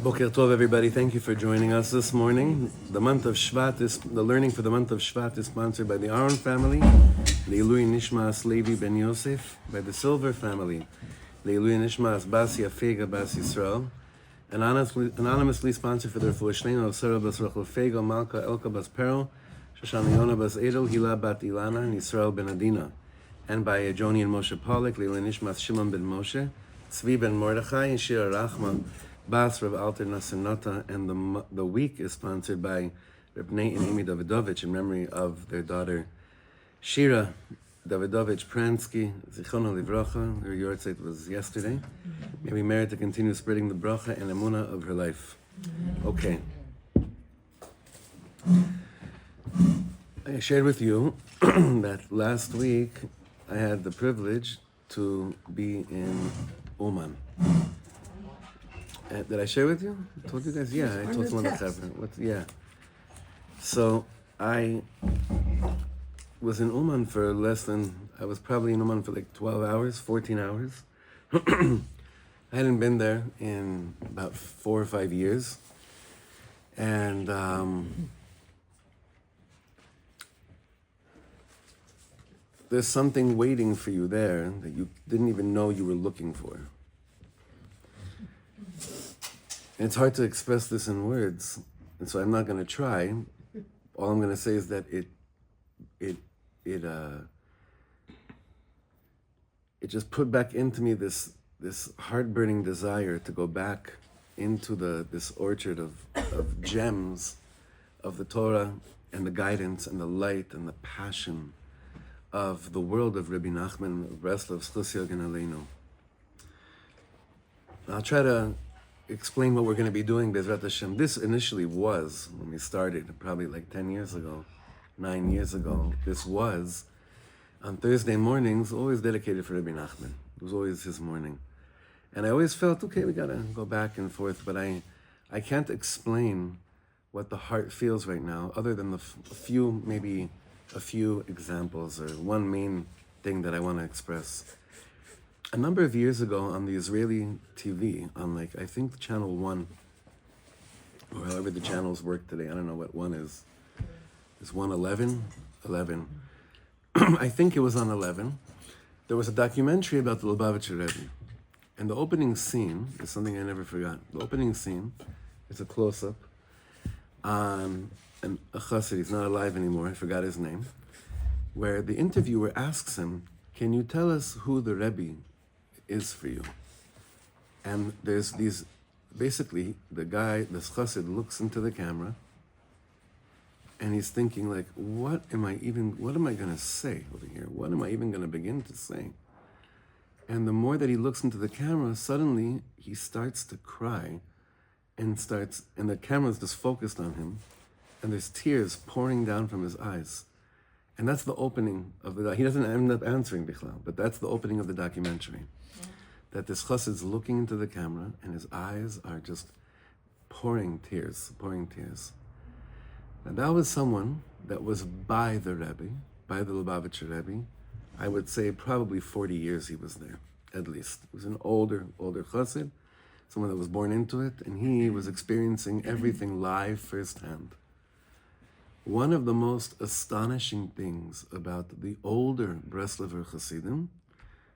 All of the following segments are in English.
Boker Tov, everybody. Thank you for joining us this morning. The learning for the month of Shvat is sponsored by the Aaron family, Leilui Nishmas Levi Ben Yosef, by the Silver family, Leilui Nishmas Bas Yafega Bas Yisrael, anonymously sponsored for their Fuashlein of Sarah Bas Rachel Fega, Malka Elka Bas Pero, Shoshana Yona Bas Edel, Hila Bat Ilana, and Yisrael Ben Adina, and by Joni and Moshe Pollack, Leilui Nishmas Shimon Ben Moshe, Tzvi Ben Mordechai, and Shirat David, Bas Rav Alter Nasanata, and the week is sponsored by Rebbe Nachman and Amy Davidovich in memory of their daughter Shira Davidovich Pransky, Zichrono Livrocha. Her yahrzeit was yesterday. May we merit to continue spreading the bracha and emunah of her life. Okay. I shared with you that last week I had the privilege to be in Uman. Did I share with you? I told you guys? Yeah, I told someone that happened. Yeah. So I was in Uman for I was probably in Uman for like 12 hours, 14 hours. I hadn't been there in about 4 or 5 years. And there's something waiting for you there that you didn't even know you were looking for. And it's hard to express this in words, and so I'm not going to try. All I'm going to say is that it just put back into me this heart-burning desire to go back into this orchard of gems of the Torah and the guidance and the light and the passion of the world of Rebbe Nachman, of Breslover, Sichos HaRan. I'll try to explain what we're going to be doing, Bezrat Hashem. This initially was, when we started, probably like 10 years ago, 9 years ago, this was on Thursday mornings, always dedicated for Rebbe Nachman. It was always his morning. And I always felt, okay, we got to go back and forth, but I can't explain what the heart feels right now, other than a few examples, or one main thing that I want to express. A number of years ago on the Israeli TV, on I think Channel 1, or however the channels work today, I don't know what one is. Is 111? 11. I think it was on 11. There was a documentary about the Lubavitcher Rebbe. And the opening scene is something I never forgot. The opening scene is a close-up on a chassid, he's not alive anymore, I forgot his name, where the interviewer asks him, can you tell us who the Rebbe is for you? And there's these, basically, the chassid looks into the camera and he's thinking what am I going to say over here? What am I even going to begin to say? And the more that he looks into the camera, suddenly he starts to cry and the camera's just focused on him, and there's tears pouring down from his eyes. And that's the opening of he doesn't end up answering Bichlal, but that's the opening of the documentary. Yeah. That this chassid's looking into the camera and his eyes are just pouring tears. And that was someone that was by the Rebbe, by the Lubavitcher Rebbe. I would say probably 40 years he was there, at least. He was an older chassid, someone that was born into it, and he was experiencing everything live firsthand. One of the most astonishing things about the older Breslover Chassidim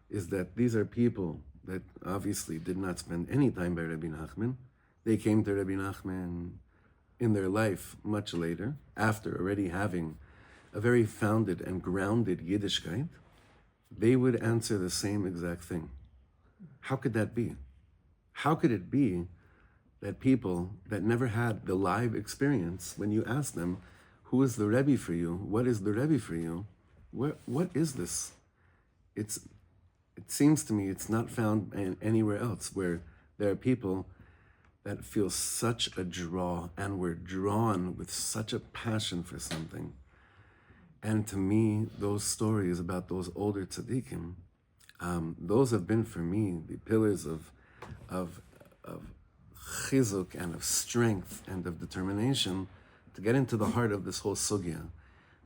is that these are people that obviously did not spend any time by Rebbe Nachman. They came to Rebbe Nachman in their life much later, after already having a very founded and grounded Yiddishkeit. They would answer the same exact thing. How could that be? How could it be that people that never had the live experience, when you ask them, who is the Rebbe for you? What is the Rebbe for you? What is this? It seems to me it's not found anywhere else, where there are people that feel such a draw and were drawn with such a passion for something. And to me, those stories about those older tzaddikim, those have been for me the pillars of chizuk and of strength and of determination to get into the heart of this whole sugya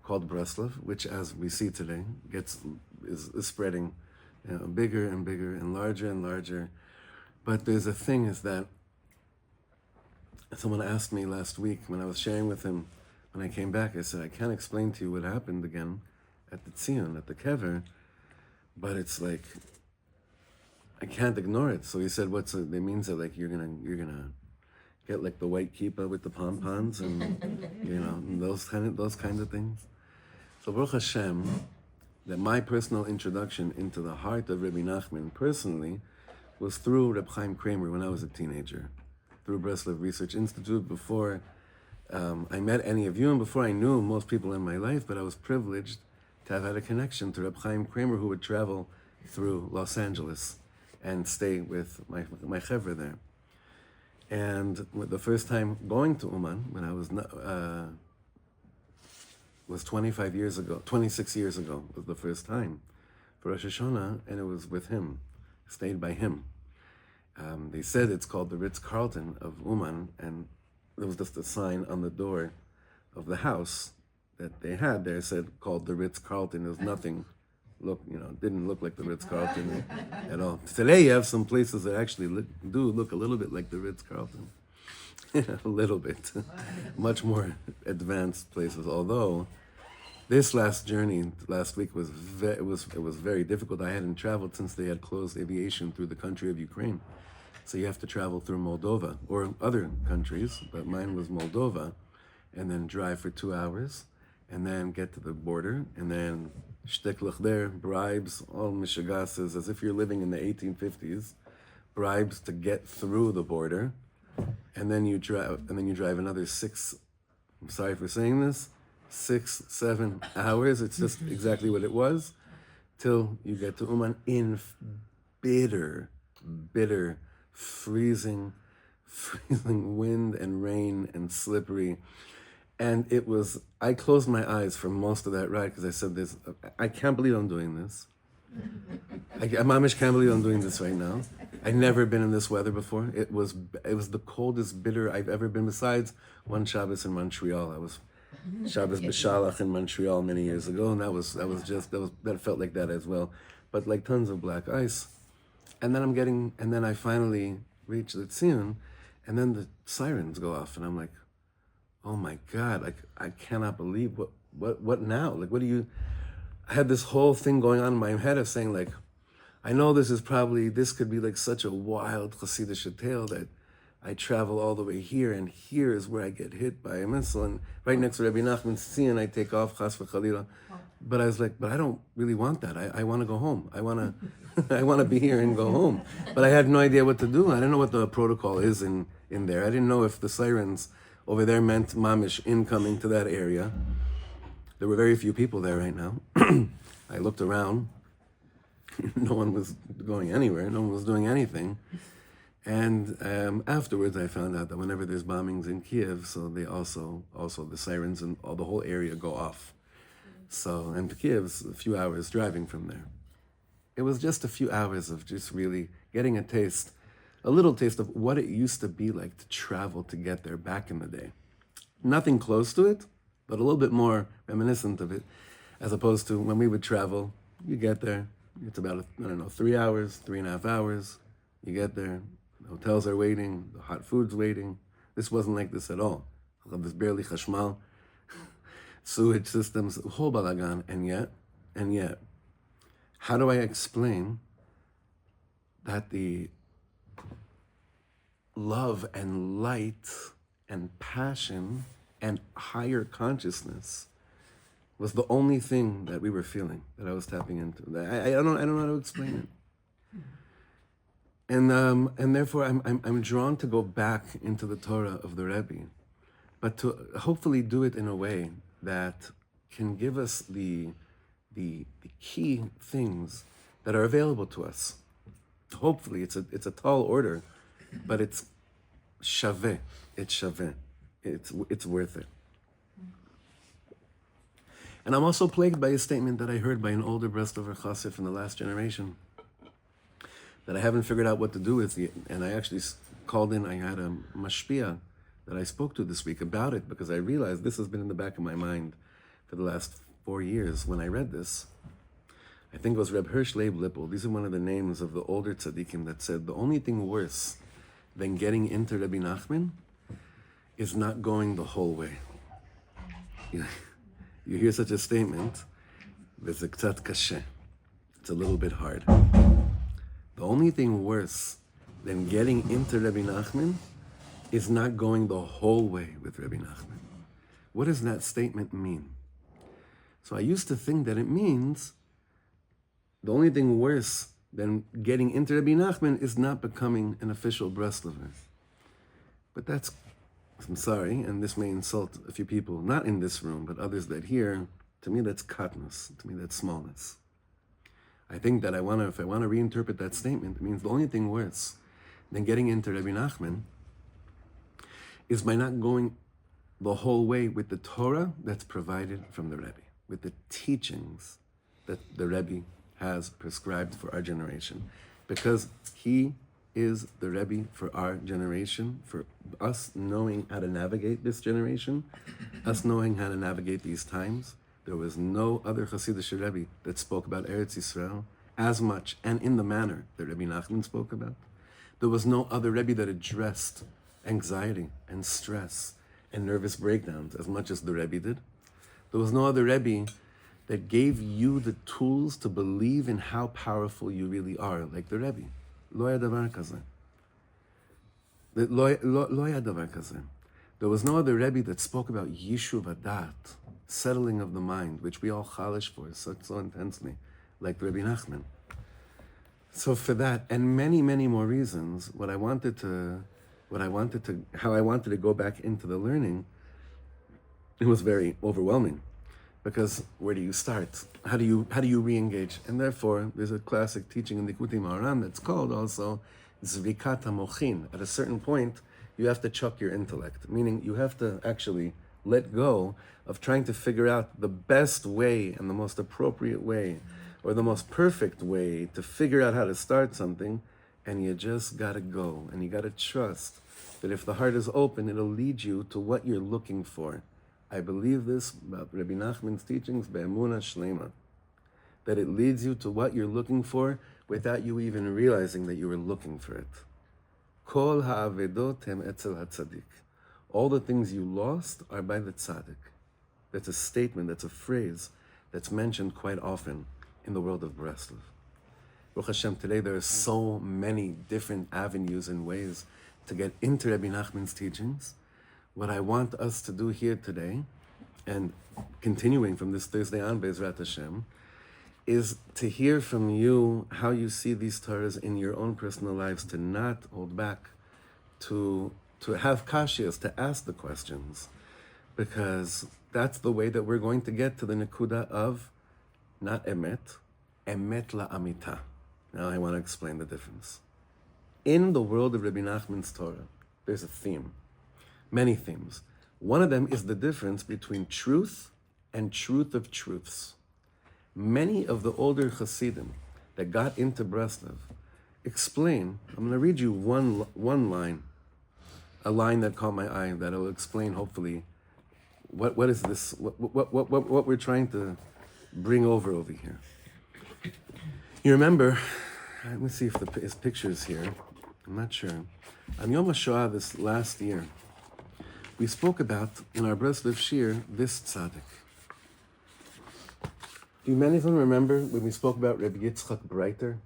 called Breslov, which, as we see today, is spreading bigger and bigger and larger. But there's a thing is that Someone asked me last week when I was sharing with him, when I came back, I said, I can't explain to you what happened again at the Tzion, at the Kever, but it's like, I can't ignore it. So he said, it means that like you're gonna get like the white kippah with the pom-poms and those kind of things. So Baruch Hashem, that my personal introduction into the heart of Rebbe Nachman personally was through Reb Chaim Kramer when I was a teenager, through Breslover Research Institute, before I met any of you and before I knew most people in my life, but I was privileged to have had a connection to Reb Chaim Kramer, who would travel through Los Angeles and stay with my chevra there. And the first time going to Uman, when I was 26 years ago, was the first time for Rosh Hashanah, and it was with him, stayed by him. They said it's called the Ritz-Carlton of Uman, and there was just a sign on the door of the house that they had there, said called the Ritz-Carlton. There was nothing, didn't look like the Ritz-Carlton at all. Today you have some places that actually do look a little bit like the Ritz-Carlton. A little bit. Much more advanced places, although this last week was very difficult. I hadn't traveled since they had closed aviation through the country of Ukraine. So you have to travel through Moldova or other countries, but mine was Moldova, and then drive for 2 hours, and then get to the border, and then shtiklach there, bribes, all meshugas, as if you're living in the 1850s, bribes to get through the border, and then you drive another 6. I'm sorry for saying this. 6-7 hours. It's just exactly what it was, till you get to Uman in bitter, freezing wind and rain and slippery. And I closed my eyes for most of that ride because I said this, I can't believe I'm doing this. I mamish can't believe I'm doing this right now. I'd never been in this weather before. It was the coldest, bitter I've ever been, besides one Shabbos in Montreal. I was Shabbos B'Shalach in Montreal many years ago, and that felt like that as well. But like tons of black ice. And then I finally reach the Tzion, and then the sirens go off, and I'm like, oh my God, like I cannot believe what now? Like I had this whole thing going on in my head of saying like, I know this could be like such a wild chassidishe tale that I travel all the way here, and here is where I get hit by a missile, and right next to Rebbe Nachman's Tzion, I take off, chas v'chalila. But I was like, but I don't really want that. I want to go home. I want to be here and go home. But I had no idea what to do. I didn't know what the protocol is in there. I didn't know if the sirens over there meant mamish incoming to that area. There were very few people there right now. I looked around. No one was going anywhere. No one was doing anything. And afterwards, I found out that whenever there's bombings in Kiev, so they also the sirens and the whole area go off. So, and Kiev's a few hours driving from there. It was just a few hours of just really getting a little taste of what it used to be like to travel to get there back in the day. Nothing close to it, but a little bit more reminiscent of it, as opposed to when we would travel, you get there, it's about, 3 hours, 3.5 hours, you get there, the hotels are waiting, the hot food's waiting. This wasn't like this at all. There's barely chashmal, sewage systems, whole balagan, and yet, how do I explain that the love and light and passion and higher consciousness was the only thing that we were feeling, that I was tapping into? I don't know how to explain it. And therefore, I'm drawn to go back into the Torah of the Rebbe, but to hopefully do it in a way that can give us the key things that are available to us. Hopefully, it's a tall order, but it's shaveh. It's shaveh. It's worth it. And I'm also plagued by a statement that I heard by an older Breslover chassid from the last generation that I haven't figured out what to do with yet. And I actually called in. I had a mashpia that I spoke to this week about it, because I realized this has been in the back of my mind for the last 4 years when I read this. I think it was Reb Hirsch Leib Lippel. These are one of the names of the older tzaddikim that said the only thing worse than getting into Rebbe Nachman is not going the whole way. You hear such a statement, it's a ktsat kashe. It's a little bit hard. The only thing worse than getting into Rebbe Nachman is not going the whole way with Rebbe Nachman. What does that statement mean? So I used to think that it means the only thing worse than getting into Rebbe Nachman is not becoming an official Breslover. But that's, I'm sorry, and this may insult a few people, not in this room, but others that hear, to me that's katnus, to me that's smallness. I think that if I want to reinterpret that statement, it means the only thing worse than getting into Rebbe Nachman is by not going the whole way with the Torah that's provided from the Rebbe, with the teachings that the Rebbe has prescribed for our generation. Because he is the Rebbe for our generation, for us knowing how to navigate this generation, us knowing how to navigate these times. There was no other chassidishe Rebbe that spoke about Eretz Yisrael as much and in the manner that Rebbe Nachman spoke about. There was no other Rebbe that addressed anxiety and stress and nervous breakdowns as much as the Rebbe did. There was no other Rebbe that gave you the tools to believe in how powerful you really are, like the Rebbe. Lo ya davar kazeh. Lo ya davar kazeh. There was no other Rebbe that spoke about yishuv adat, settling of the mind, which we all chalish for so intensely, like Rebbe Nachman. So for that, and many, many more reasons, how I wanted to go back into the learning, it was very overwhelming. Because where do you start? How do you re-engage? And therefore, there's a classic teaching in the Sichot HaRan that's called also Zvikat Hamochin. At a certain point, you have to chuck your intellect, meaning you have to actually let go of trying to figure out the best way and the most appropriate way or the most perfect way to figure out how to start something, and you just gotta go, and you gotta trust that if the heart is open, it'll lead you to what you're looking for. I believe this about Rebbe Nachman's teachings, be'emuna shlema, that it leads you to what you're looking for without you even realizing that you were looking for it. Kol ha'avedot hem etzel ha'tzadik. All the things you lost are by the tzaddik. That's a statement, that's a phrase that's mentioned quite often in the world of Breslover. Baruch Hashem, today there are so many different avenues and ways to get into Rebbe Nachman's teachings. What I want us to do here today, and continuing from this Thursday on, Be'ezrat Hashem, is to hear from you how you see these Torahs in your own personal lives, to not hold back, to have kashyas, to ask the questions, because that's the way that we're going to get to the nekuda of not emet la'amita. Now I want to explain the difference. In the world of Rebbe Nachman's Torah, there's a theme. Many themes. One of them is the difference between truth and truth of truths. Many of the older Chassidim that got into Breslover explain, I'm going to read you one line, a line that caught my eye that'll explain hopefully what is this, what we're trying to bring over here. You remember, let me see if his picture's here, I'm not sure. On Yom HaShoah this last year, we spoke about, in our Breslover Shir, this tzaddik. Do many of them remember when we spoke about Rebbe Yitzchak Breiter?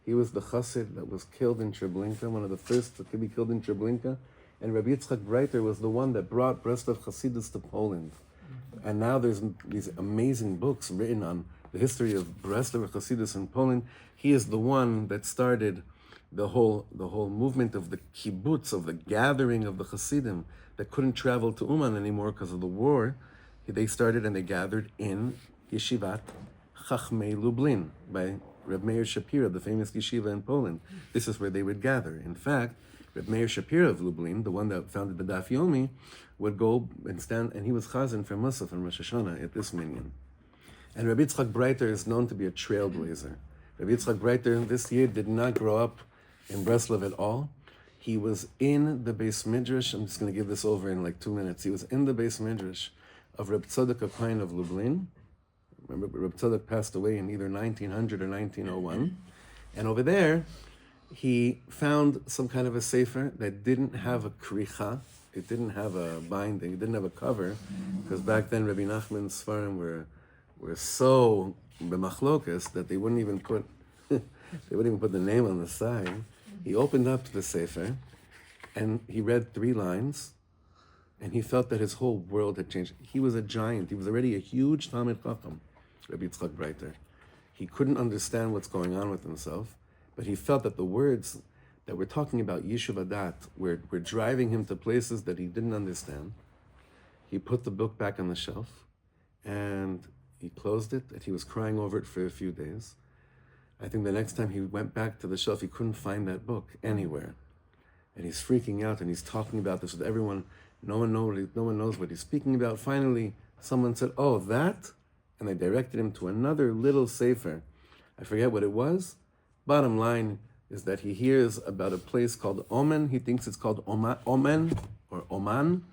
He was the chassid that was killed in Treblinka, one of the first to be killed in Treblinka. And Rebbe Yitzchak Breiter was the one that brought Breslover Chassidus to Poland. And now there's these amazing books written on the history of Breslover Chassidus in Poland. He is the one that started the whole movement of the kibbutz, of the gathering of the Chassidim that couldn't travel to Uman anymore because of the war. They started and they gathered in Yeshivat Chachmei Lublin by Reb Meir Shapira, the famous yeshiva in Poland. This is where they would gather. In fact, Reb Meir Shapira of Lublin, the one that founded the Daf Yomi, would go and stand, and he was chazan for Musaf and Rosh Hashanah at this minyan. And Rabbi Yitzchak Breiter is known to be a trailblazer. Rabbi Yitzchak Breiter this year did not grow up in Breslover at all. He was in the Beis Midrash, I'm just going to give this over in like 2 minutes. He was in the Beis Midrash of Reb Tzadok Chaim of Lublin. Remember, Reb Tzadok passed away in either 1900 or 1901. And over there, he found some kind of a sefer that didn't have a kricha. it didn't have a binding, it didn't have a cover, because back then Rebbe Nachman's Sfarim were so Machlokes that they wouldn't even put the name on the side. He opened up the Sefer, and he read 3 lines, and he felt that his whole world had changed. He was a giant. He was already a huge Talmid Chacham, Rebbe Yitzchak Breiter. He couldn't understand what's going on with himself, but he felt that the words that we're talking about, yishuv adat, were driving him to places that he didn't understand. He put the book back on the shelf, and he closed it, and he was crying over it for a few days. I think the next time he went back to the shelf, he couldn't find that book anywhere. And he's freaking out, and he's talking about this with everyone. No one knows what he's speaking about. Finally, someone said, "Oh, that?" And they directed him to another little sefer. I forget what it was. Bottom line is that he hears about a place called Oman. He thinks it's called Oman or Oman,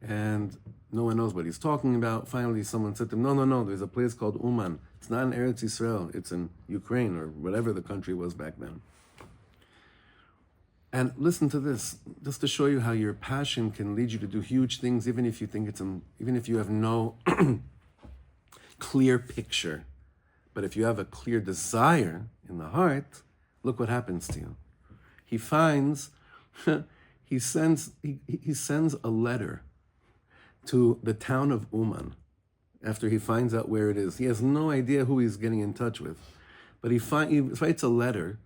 and no one knows what he's talking about. Finally, someone said to him, no, there's a place called Uman. It's not in Eretz Yisrael, it's in Ukraine or whatever the country was back then. And listen to this, just to show you how your passion can lead you to do huge things, even if you think even if you have no clear picture. But if you have a clear desire in the heart, look what happens to you. He finds, he sends a letter to the town of Uman after he finds out where it is. He has no idea who he's getting in touch with, but he writes a letter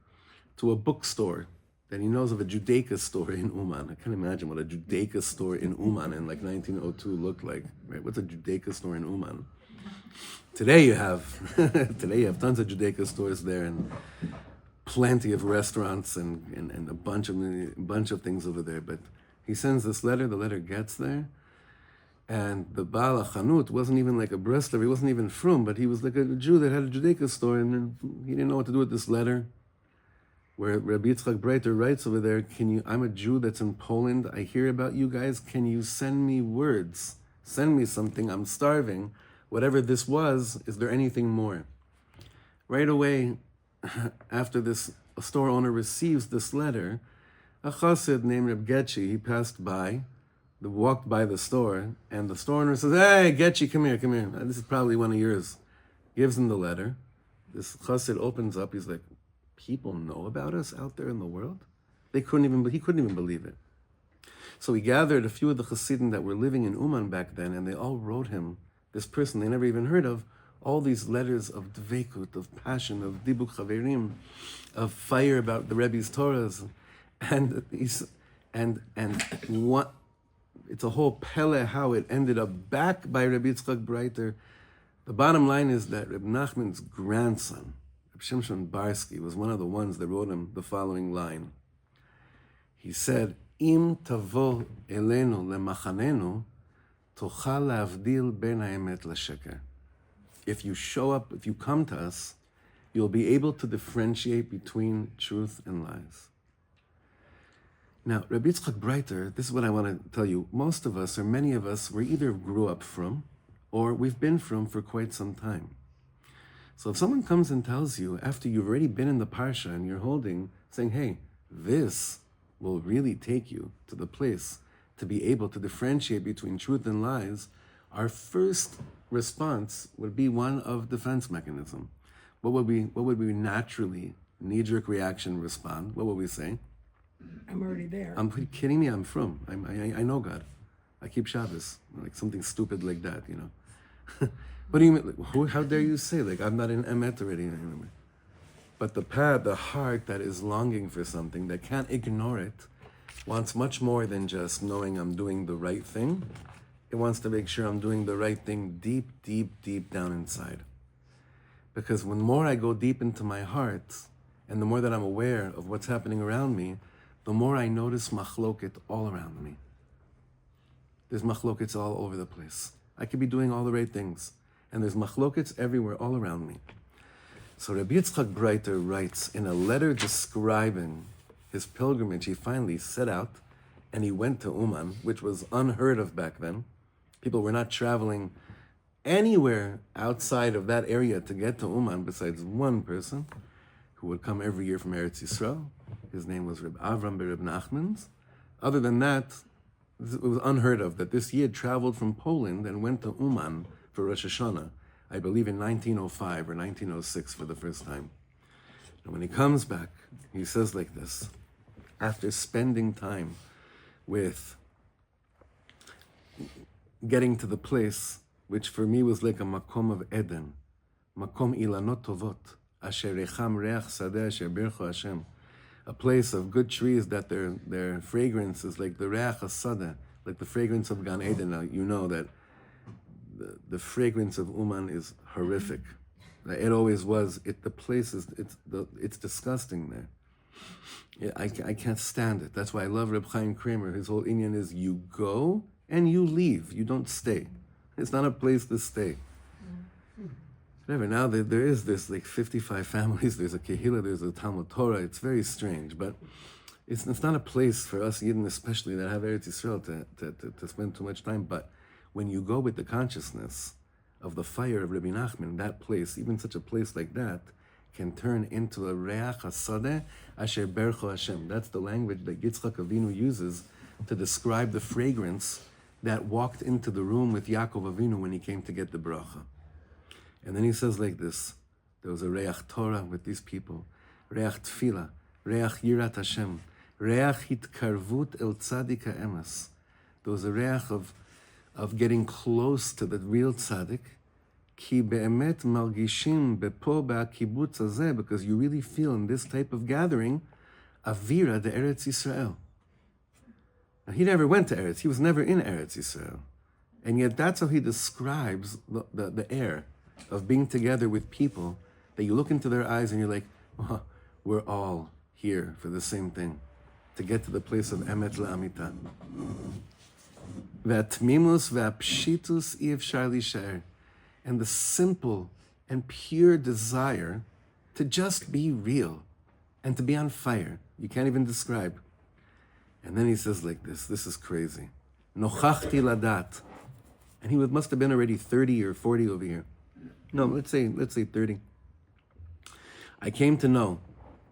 to a bookstore that he knows of, a Judaica store in Uman. I can't imagine what a Judaica store in Uman in like 1902 looked like. Right? What's a Judaica store in Uman? Today you have tons of Judaica stores there and plenty of restaurants and a bunch of things over there. But he sends this letter. The letter gets there. And the Baal Chanut wasn't even like a Breslover, he wasn't even from, but he was like a Jew that had a Judaica store, and he didn't know what to do with this letter. Where Rabbi Yitzchak Breiter writes over there, I'm a Jew that's in Poland, I hear about you guys, can you send me words? Send me something, I'm starving. Whatever this was, is there anything more? Right away, after this store owner receives this letter, a chassid named Reb Getchi, he passed by, walked by the store, and the store owner says, "Hey, Getchi, come here. This is probably one of yours." Gives him the letter. This chassid opens up. He's like, "People know about us out there in the world?" He couldn't even believe it. So he gathered a few of the Chassidim that were living in Uman back then, and they all wrote him, this person they never even heard of, all these letters of dveikut, of passion, of dibuk chaverim, of fire about the Rebbe's Torahs, and what. It's a whole pele how it ended up back by Rebbe Yitzchak Breiter. The bottom line is that Rebbe Nachman's grandson, Reb Shimshon Barsky, was one of the ones that wrote him the following line. He said, "Im tavo elenu lemachanenu, tochal lavdil ben haemet lasheker." If you show up, if you come to us, you'll be able to differentiate between truth and lies. Now, Rebbe Yitzchak Breiter, this is what I want to tell you. Most of us, or many of us, we either grew up from, or we've been from for quite some time. So if someone comes and tells you, after you've already been in the parsha and you're holding, saying, "Hey, this will really take you to the place to be able to differentiate between truth and lies," our first response would be one of defense mechanism. What would we naturally, knee-jerk reaction respond? What would we say? I'm already there. Are you kidding me? I'm from. I know God. I keep Shabbos. Like something stupid like that, you know. What do you mean? Like, how dare you say? Like, I'm not in Emet already. But the heart that is longing for something, that can't ignore it, wants much more than just knowing I'm doing the right thing. It wants to make sure I'm doing the right thing deep, deep, deep down inside. Because the more I go deep into my heart, and the more that I'm aware of what's happening around me, the more I notice machlokes all around me. There's machlokes all over the place. I could be doing all the right things, and there's machlokes everywhere, all around me. So Rabbi Yitzchak Breiter writes in a letter describing his pilgrimage, he finally set out, and he went to Uman, which was unheard of back then. People were not traveling anywhere outside of that area to get to Uman besides one person who would come every year from Eretz Yisrael. His name was Reb Avram Rebbe Nachman. Other than that, it was unheard of that this Yid traveled from Poland and went to Uman for Rosh Hashanah, I believe in 1905 or 1906 for the first time. And when he comes back, he says like this, after spending time with getting to the place, which for me was like a makom of Eden, makom ilanot tovot, asher recham reach sadeh asher bircho Hashem, a place of good trees that their fragrance is like the reach hasadeh, like the fragrance of Gan Eden. Now you know that the fragrance of Uman is horrific. It always was. The place is it's disgusting there. I can't stand it. That's why I love Reb Chaim Kramer. His whole inyan is you go and you leave. You don't stay. It's not a place to stay. Whatever. Now there is this like 55 families. There's a kehillah. There's a Talmud Torah. It's very strange, but it's not a place for us Yidden especially that have Eretz Yisrael to spend too much time. But when you go with the consciousness of the fire of Rebbe Nachman, that place, even such a place like that, can turn into a reach hasadeh asher bercho Hashem. That's the language that Yitzchak Avinu uses to describe the fragrance that walked into the room with Yaakov Avinu when he came to get the bracha. And then he says like this, there was a reach Torah with these people, reach tefillah, reach yirat Hashem, reach hitkarvut el tzadik ha'emes. There was a reach of getting close to the real tzaddik, ki be'emet margishim bepo ba'kibutz hazeh, because you really feel in this type of gathering, avira de Eretz Yisrael. Now, he never went to Eretz. He was never in Eretz Yisrael. And yet that's how he describes the air of being together with people that you look into their eyes and you're like, oh, we're all here for the same thing, to get to the place of emet la'amita. V'atmimus v'apshitus i'efshar lisher. And the simple and pure desire to just be real and to be on fire. You can't even describe. And then he says like this is crazy. Nochachti ladat. And he must have been already 30 or 40 over here. No, let's say 30. I came to know,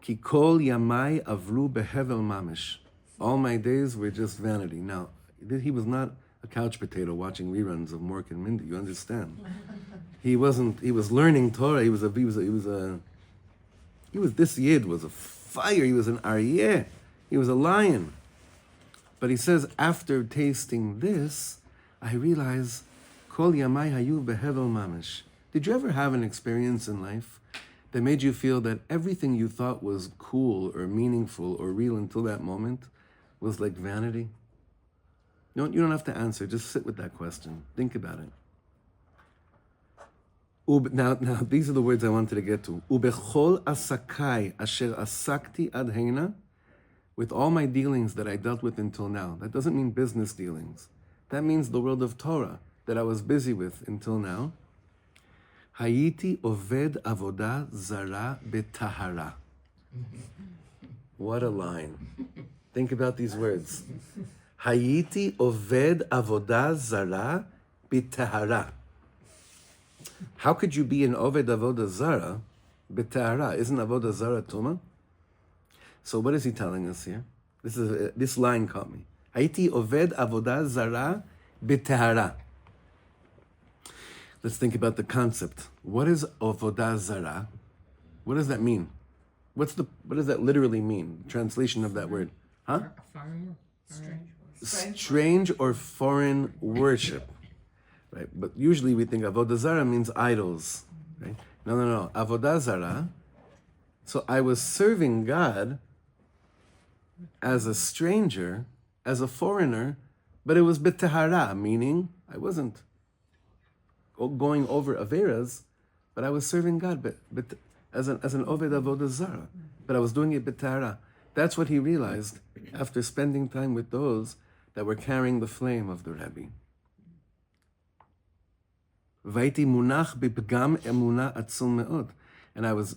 ki kol yamai avru behevel mamish. All my days were just vanity. Now, he was not a couch potato watching reruns of Mork and Mindy. You understand? He was learning Torah. This Yid was a fire. He was an aryeh. He was a lion. But he says, after tasting this, I realize, kol yamai hayu behevel mamish. Did you ever have an experience in life that made you feel that everything you thought was cool or meaningful or real until that moment was like vanity? You don't have to answer. Just sit with that question. Think about it. Now, these are the words I wanted to get to. Ubechol asakai asher asakti ad heina. With all my dealings that I dealt with until now. That doesn't mean business dealings. That means the world of Torah that I was busy with until now. Hayiti oved avodah zara betahara. What a line. Think about these words. Hayiti oved avodah zara betahara. How could you be an oved avodah zara betahara? Isn't avodah zara tuma? So what is he telling us here? This line caught me. Hayiti oved avodah zara betahara. Let's think about the concept. What is avodah zara? What does that mean? What does that literally mean? Translation of that word. Huh? Strange or foreign worship. Right? But usually we think avodah zara means idols. Right? No. Avodah zara. So I was serving God as a stranger, as a foreigner, but it was betahara, meaning I wasn't going over averas, but I was serving God, but as an oved avodah zara, but I was doing it betahara. That's what he realized after spending time with those that were carrying the flame of the Rebbe. Vaiti munach bipgam emuna atzum me'od, and I was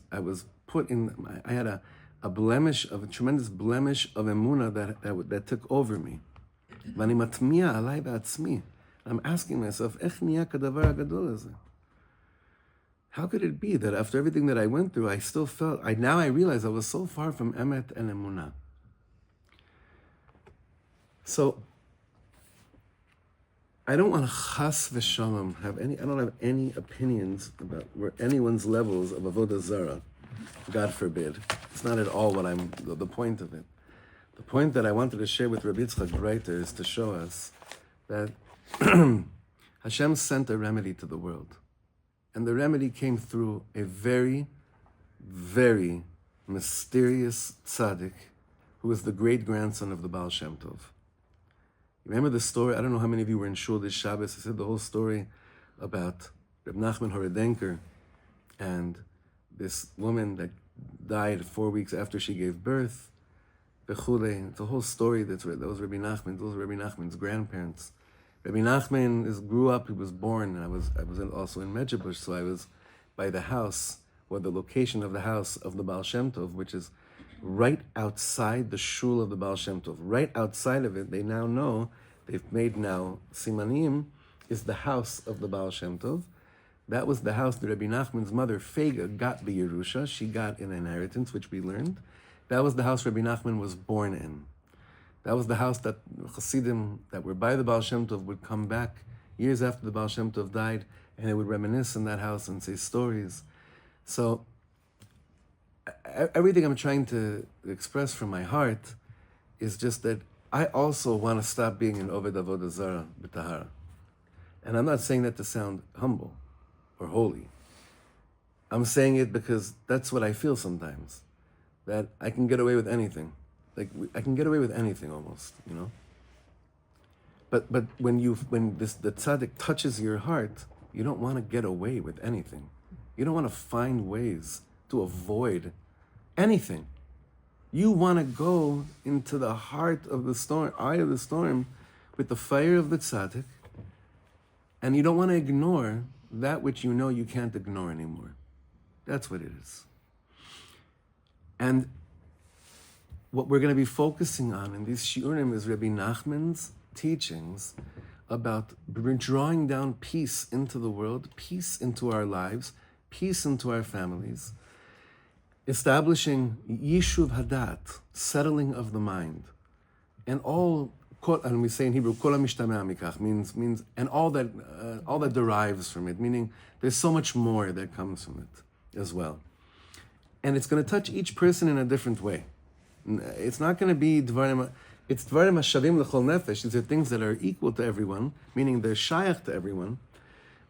put in. I had a tremendous blemish of emuna that took over me. Vani matmia alai ba'atzmi. I'm asking myself, איך נהיה כדבר הגדול הזה? How could it be that after everything that I went through, I still felt, now I realize I was so far from emet and emunah. So, I don't want to chas v'shalom I don't have any opinions about where anyone's levels of avodah zarah. God forbid. It's not at all what the point of it. The point that I wanted to share with Rabbi Yitzchak Breiter is to show us that Hashem sent a remedy to the world. And the remedy came through a very, very mysterious tzaddik who was the great-grandson of the Baal Shem Tov. Remember the story? I don't know how many of you were in Shul this Shabbos. I said the whole story about Rebbe Nachman Horedenker and this woman that died 4 weeks after she gave birth. It's a whole story that was Rebbe Nachman. Those were Rebbe Nachman's grandparents. Rebbe Nachman grew up. He was born. And I was also in Medjugorje, so I was by the house, or the location of the house of the Baal Shem Tov, which is right outside the shul of the Baal Shem Tov. Right outside of it, they now know, they've made now Simanim, is the house of the Baal Shem Tov. That was the house that Rebbe Nachman's mother, Fega, got the Yerusha. She got an inheritance, which we learned. That was the house Rebbe Nachman was born in. That was the house that Chassidim that were by the Baal Shem Tov would come back years after the Baal Shem Tov died, and they would reminisce in that house and say stories. So everything I'm trying to express from my heart is just that I also want to stop being an Oved Avodah Zarah b'tahara. And I'm not saying that to sound humble or holy. I'm saying it because that's what I feel sometimes, that I can get away with anything. I can get away with anything almost, you know? But when the tzaddik touches your heart, you don't want to get away with anything. You don't want to find ways to avoid anything. You want to go into the heart of the storm, eye of the storm, with the fire of the tzaddik, and you don't want to ignore that which you know you can't ignore anymore. That's what it is. And what we're going to be focusing on in these shiurim is Rebbe Nachman's teachings about drawing down peace into the world, peace into our lives, peace into our families, establishing yishuv hadat, settling of the mind, and and we say in Hebrew, kol hamishtama mikach, means, and all that derives from it, meaning there's so much more that comes from it as well. And it's going to touch each person in a different way. It's not going to be dvarim, it's dvarim hashavim l'chol nefesh. These are things that are equal to everyone, meaning they're shayach to everyone,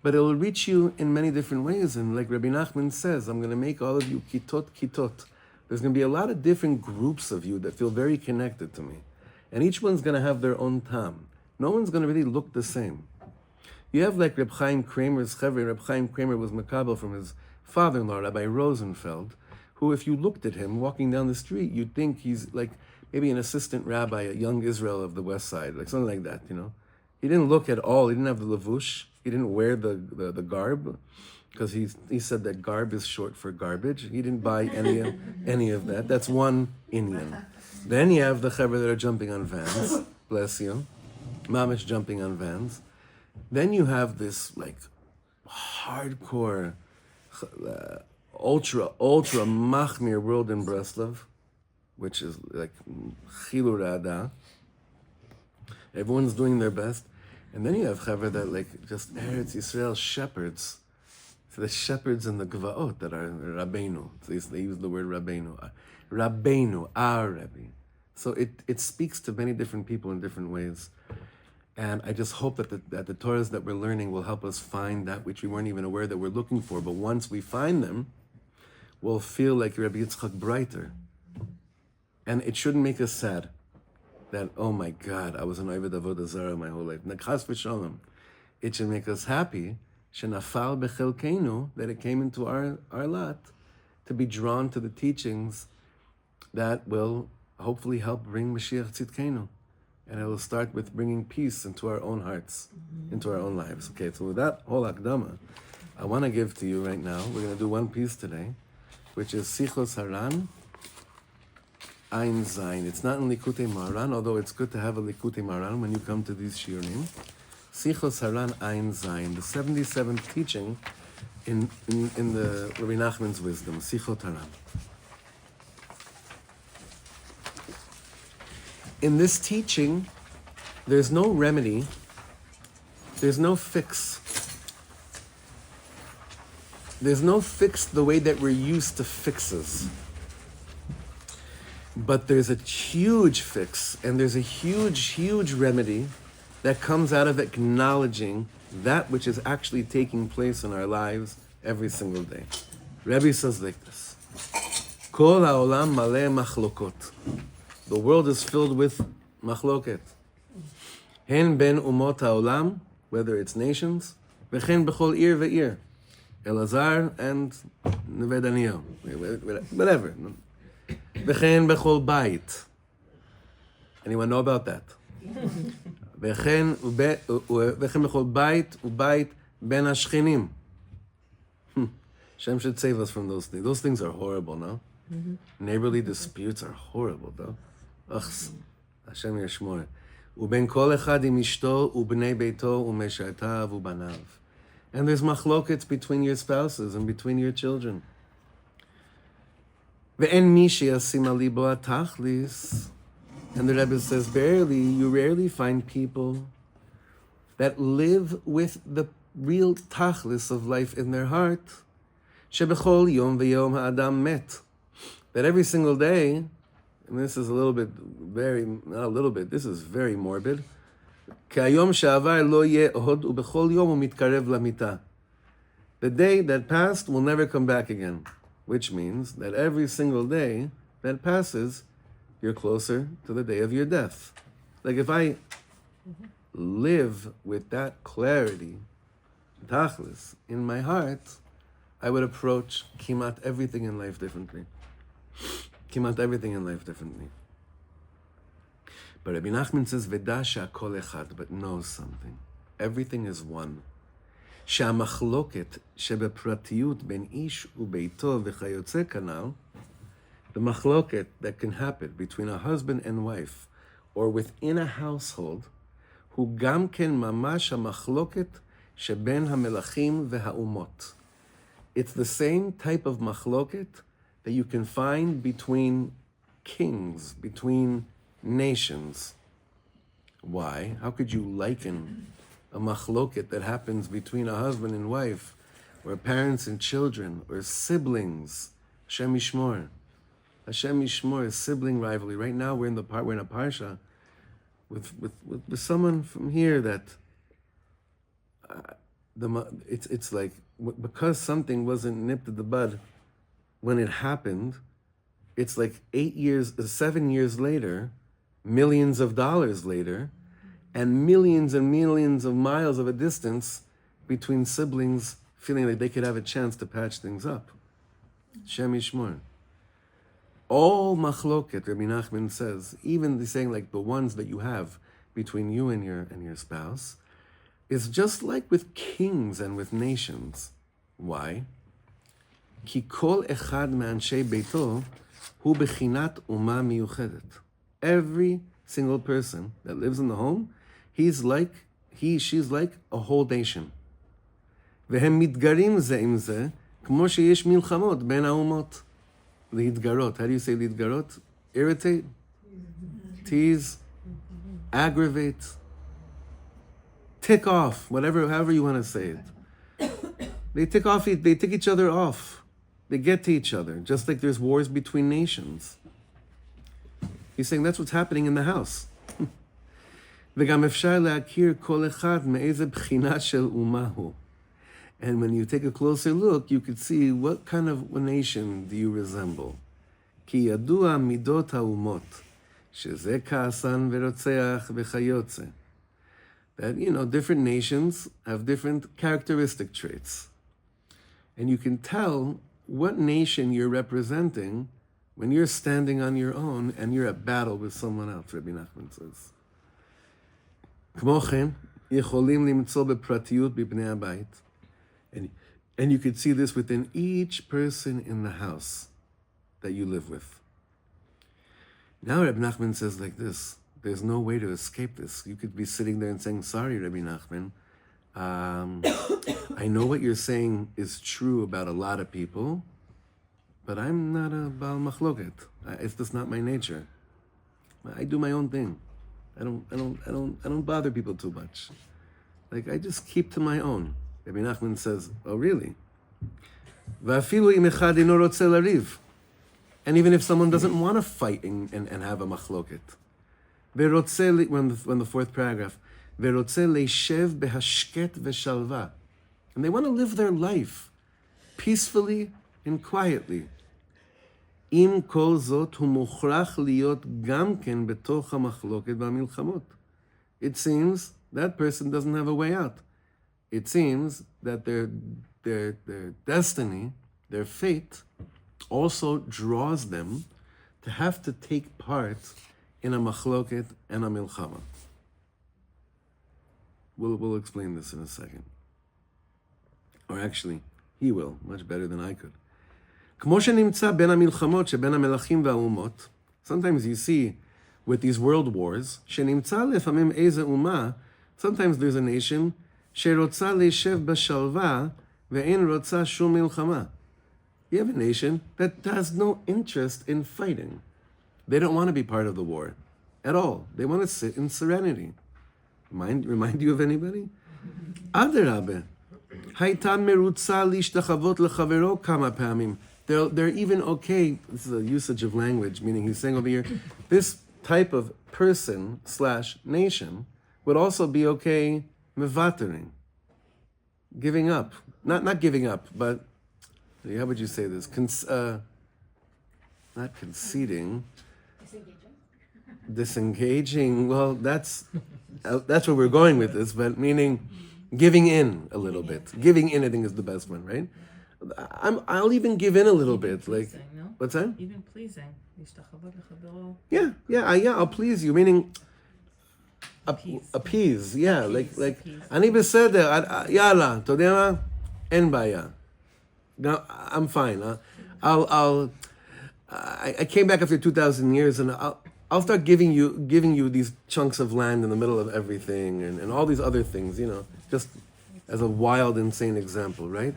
but it will reach you in many different ways. And like Rebbe Nachman says, I'm going to make all of you kitot. There's going to be a lot of different groups of you that feel very connected to me. And each one's going to have their own tam. No one's going to really look the same. You have like Reb Chaim Kramer's chevre. Reb Chaim Kramer was makabel from his father-in-law, Rabbi Rosenfeld, who, if you looked at him walking down the street, you'd think he's like maybe an assistant rabbi at Young Israel of the West Side, like something like that, you know. He didn't look at all. He didn't have the lavush. He didn't wear the garb, because he said that garb is short for garbage. He didn't buy any of that. That's one Indian. Then you have the chevra that are jumping on vans, bless you, mamish jumping on vans. Then you have this like hardcore, ultra machmir world in Breslover, which is like chilur ada. Everyone's doing their best. And then you have chevra that like just Eretz Yisrael shepherds. So the shepherds and the gvaot that are Rabbeinu. So they use the word Rabbeinu. Rabbeinu, our Rebbe. So it speaks to many different people in different ways. And I just hope that the Torahs that we're learning will help us find that which we weren't even aware that we're looking for. But once we find them, we'll feel like Rabbi Yitzchak Breiter. And it shouldn't make us sad that, oh my God, I was an Oved Avodah Zarah my whole life. Chas v'shalom. It should make us happy, shenafal bechelkeinu, that it came into our lot, to be drawn to the teachings that will hopefully help bring Mashiach Tzidkenu. And it will start with bringing peace into our own hearts, into our own lives. Okay, so with that whole akdama, I want to give to you right now, we're going to do one piece today, which is Sichos HaRan, Ayin Zayin. It's not in Likutei Moharan, although it's good to have a Likutei Moharan when you come to these shiurim. Sichos HaRan, Ayin Zayin, the 77th teaching in the Rebbe Nachman's wisdom, Sichot HaRan. In this teaching, there's no remedy There's no fix. There's no fix the way that we're used to fixes. But there's a huge fix, and there's a huge, huge remedy that comes out of acknowledging that which is actually taking place in our lives every single day. Rebbe says like this: Kol ha'olam maleh machlokot. The world is filled with machloket. Hen ben umot ha'olam, whether it's nations, v'chen b'chol ir ve'ir. Elazar and Neve Daniel, whatever. V'chen b'chol bayit. Anyone know about that? V'chen b'chol bayit ubayit ben hashchenim. Shem should save us from those things. Those things are horrible, no? Neighborly disputes are horrible, though. Ugh, Hashem yashmor. Uben kol echad im ishto ubnei beito umeshartav ubanav. And there's machlokes between your spouses and between your children. Ve'en mi sheyasim al libo atachlis. And the Rebbe says, you rarely find people that live with the real tachlis of life in their heart. Shebechol yom v'yom ha'adam met. That every single day, and this is this is very morbid. The day that passed will never come back again, which means that every single day that passes, you're closer to the day of your death. Like if I live with that clarity, tachlis, in my heart, I would approach kimat everything in life differently. Kimat everything in life differently. But Rebbe Nachman says, Vedasha kol echad, but knows something. Everything is one. Sha'machloket shebepratiyut ben ish ubeito v'chayotze kanal, the machloket that can happen between a husband and wife, or within a household, hu gam ken mamash ha'machloket sheben hamelachim v'ha'umot. It's the same type of machloket that you can find between kings, between nations. Why? How could you liken a machloket that happens between a husband and wife, or parents and children, or siblings? Hashem yishmor. Hashem yishmor is sibling rivalry. Right now we're in a parsha with someone from here that it's like, because something wasn't nipped in the bud when it happened, it's like 7 years later, millions of dollars later, and millions of miles of a distance between siblings feeling like they could have a chance to patch things up. Shem yishmor. All machloket, Rebbe Nachman says, even saying like the ones that you have between you and your spouse, is just like with kings and with nations. Why? Ki kol echad me'anshei beito hu bechinat uma miyuchedet. Every single person that lives in the home, she's like a whole nation. Vehem mitgarim ze im ze, kmo sheyesh milchamot ben ha'umot. Lidgarot. How do you say lidgarot? Irritate, tease, aggravate, tick off, however you want to say it. They tick each other off. They get to each other, just like there's wars between nations. He's saying that's what's happening in the house. And when you take a closer look, you could see what kind of a nation do you resemble. Ki yadua midot ha'umot, sheze ka'asan v'rotzeach v'chayotze. That, different nations have different characteristic traits. And you can tell what nation you're representing when you're standing on your own and you're at battle with someone else, Rebbe Nachman says. Hamochin, yicholim limtzo bepratiyut b'bnei habayit. And you could see this within each person in the house that you live with. Now Rebbe Nachman says like this, there's no way to escape this. You could be sitting there and saying, sorry, Rebbe Nachman, I know what you're saying is true about a lot of people, but I'm not a Baal Machloket. It's just not my nature. I do my own thing. I don't bother people too much. Like, I just keep to my own. Rebbe Nachman says, oh, really? ואפילו אם אחד אינו רוצה לריב. And even if someone doesn't want to fight and have a machloket. ורוצה, when the fourth paragraph, ורוצה להישב בהשקט ושלווה. And they want to live their life peacefully and quietly. עם כל זאת הוא מוכרח להיות גם כן בתוך המחלוקת והמלחמות. It seems that person doesn't have a way out. It seems that their destiny, their fate, also draws them to have to take part in a machloket and a milchama. We'll explain this in a second. Or actually, he will, much better than I could. כמו שנמצא בין המלחמות שבין המלכים והאומות, sometimes you see with these world wars, שנמצא לפעמים איזה אומה, sometimes there's a nation שרוצה להישב בשלווה ואין רוצה שום מלחמה. You have a nation that has no interest in fighting. They don't want to be part of the war at all. They want to sit in serenity. Remind you of anybody? אדרבה, הייתה מרוצה להשתחוות לחברו כמה פעמים. They're even okay, this is a usage of language, meaning he's saying over here, this type of person / nation would also be okay mevatering, giving up. Not giving up, but how would you say this? Not conceding. Disengaging. Well, that's where we're going with this, but meaning giving in a little bit. Giving in, I think, is the best one, right? I'll even give in a little bit. Like, pleasing, no? What's that? Even pleasing. Yeah, I'll please you, meaning appease. Yeah, like אני בסדר, יאללה, אתה יודע מה? אין בעיה. Now, I'm fine. I came back after 2,000 years, and I'll start giving you these chunks of land in the middle of everything, and all these other things, just as a wild, insane example, right?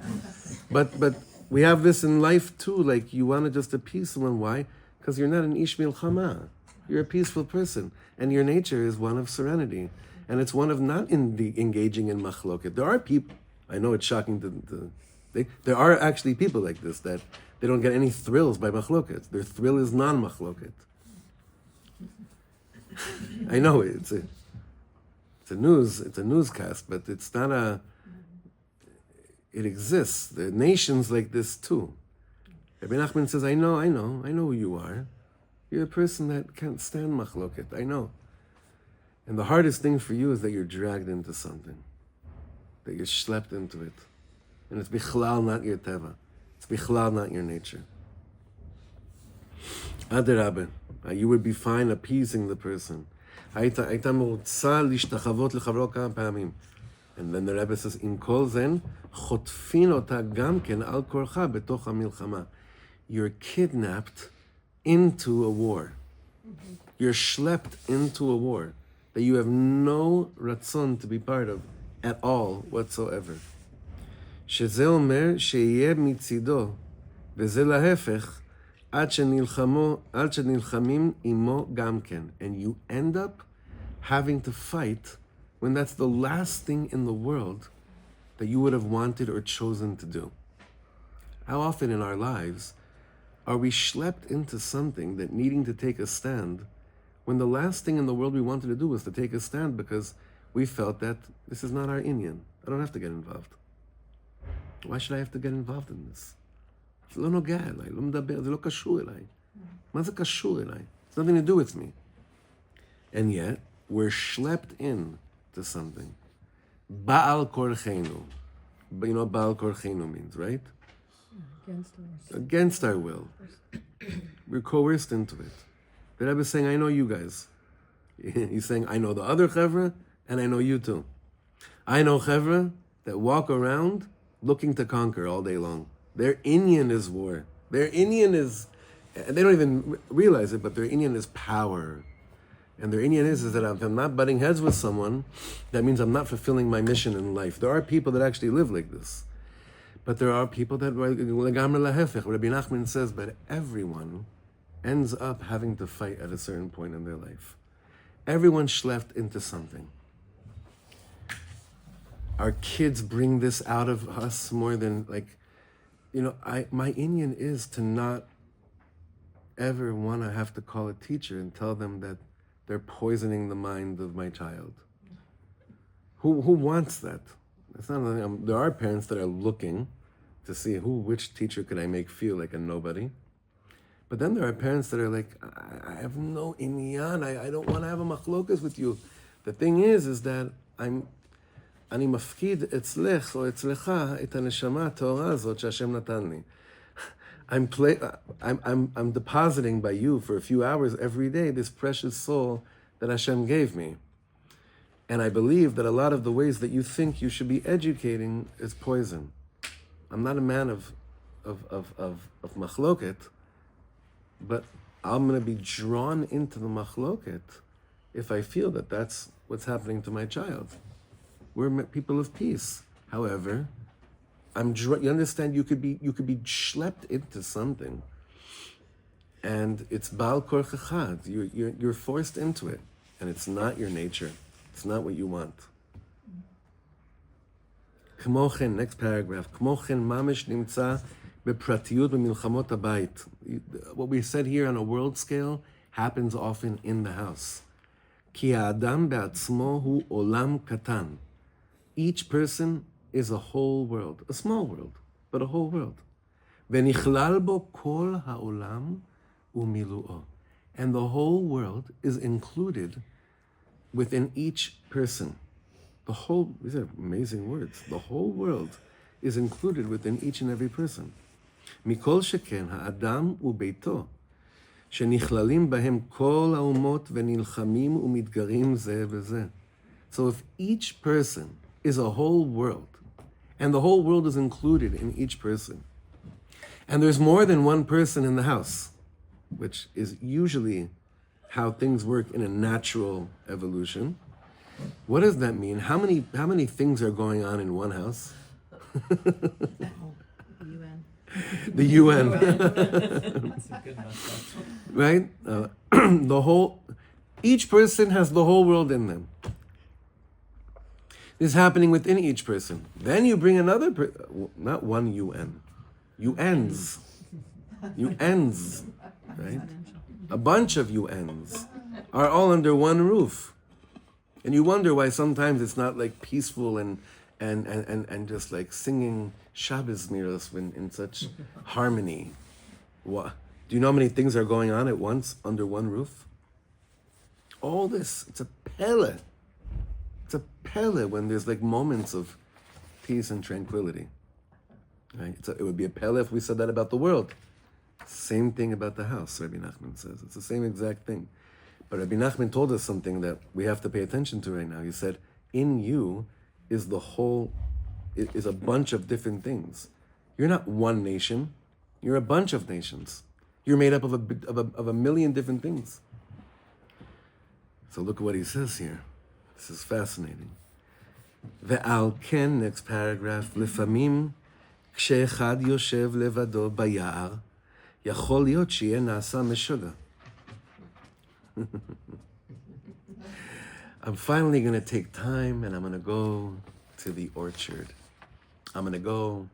But we have this in life too. Like, you want to just appease someone. Why? Because you're not an ish milchama. You're a peaceful person, and your nature is one of serenity, and it's one of not engaging in machloket. There are people. I know it's shocking there are actually people like this that they don't get any thrills by machloket. Their thrill is non-machloket. I know it's a newscast, but it's not a. It exists. There are nations like this too. Rebbe Nachman says, I know who you are. You're a person that can't stand machloket. I know. And the hardest thing for you is that you're dragged into something, that you're schlepped into it. And it's bichlal, not your teva. It's bichlal, not your nature. Adarabah, you would be fine appeasing the person. הייתה מרוצה להשתחוות לחברו כמה פעמים. And then the Rebbe says, עם כל זן, חוטפין אותה גם כן על כורחה בתוך המלחמה. You're kidnapped into a war. You're schlepped into a war that you have no ratzon to be part of at all whatsoever. שזה אומר שיהיה מצידו, וזה להפך, עד שנלחמים עמו גם כן. And you end up having to fight when that's the last thing in the world that you would have wanted or chosen to do. How often in our lives are we schlepped into something that needing to take a stand when the last thing in the world we wanted to do was to take a stand because we felt that this is not our inyan. I don't have to get involved. Why should I have to get involved in this? זה לא נוגע אליי, לא מדבר, זה לא קשור אליי. מה זה קשור אליי? It's nothing to do with me. And yet, we're schlepped in to something. Baal korchenu. You know what Baal korchenu means, right? Against our will. We're coerced into it. The Rebbe is saying, I know you guys. He's saying, I know the other chevra, and I know you too. I know chevra that walk around looking to conquer all day long. Their inyan is war. Their inyan is, and they don't even realize it, but their inyan is power. And their inyan is that if I'm not butting heads with someone, that means I'm not fulfilling my mission in life. There are people that actually live like this. But there are people that, Rebbe Nachman says, but everyone ends up having to fight at a certain point in their life. Everyone's schlepped into something. our kids bring this out of us more than my Indian is to not ever want to have to call a teacher and tell them that they're poisoning the mind of my child. Who wants that? It's not. There are parents that are looking to see which teacher could I make feel like a nobody. But then there are parents that are like, I have no inyan, I don't want to have a machlokes with you. The thing is that אני מפקיד אצלך או אצלך את הנשמה הטהורה הזאת שהשם נתן לי. I'm depositing by you for a few hours every day this precious soul that Hashem gave me. And I believe that a lot of the ways that you think you should be educating is poison. I'm not a man of machloket, but I'm going to be drawn into the machloket if I feel that that's what's happening to my child. We're people of peace. However, you understand, you could be schlepped into something, and it's Baal korchachad. You're forced into it, and it's not your nature. It's not what you want. Hamochin, next paragraph. Hamochin mamish nimtza bepratiyut b'milchamot habayit. What we said here on a world scale happens often in the house. Ki ha'adam be'atzmo hu olam katan. Each person is a whole world, a small world, but a whole world. Venichlal bo kol ha'olam umilu'o. And the whole world is included within each person. These are amazing words. The whole world is included within each and every person. Mikol sheken ha'adam ubeito, shenichlalim bahem kol ha'umot venilchamim umitgarim zeh v'zeh. So if each person is a whole world, and the whole world is included in each person, and there's more than one person in the house, which is usually how things work in a natural evolution. What does that mean? How many things are going on in one house? UN. The UN. That's a good one. Right? Each person has the whole world in them. This is happening within each person. Then you bring another not one UN. UNs. UNs. Right? A bunch of UNs are all under one roof. And you wonder why sometimes it's not like peaceful and just like singing Shabbos miros in such harmony. What? Do you know how many things are going on at once under one roof? All this, it's a pele. It's a pele when there's like moments of peace and tranquility. Right? It would be a pele if we said that about the world. Same thing about the house, Rebbe Nachman says. It's the same exact thing. But Rebbe Nachman told us something that we have to pay attention to right now. He said, in you is the whole, is a bunch of different things. You're not one nation. You're a bunch of nations. You're made up of a million different things. So look at what he says here. This is fascinating. Ve'al ken, next paragraph, לפעמים כשאחד יושב לבדו ביער, יכול להיות שיהיה נעשה meshuga. I'm finally going to take time and I'm going to go to the orchard. I'm going to go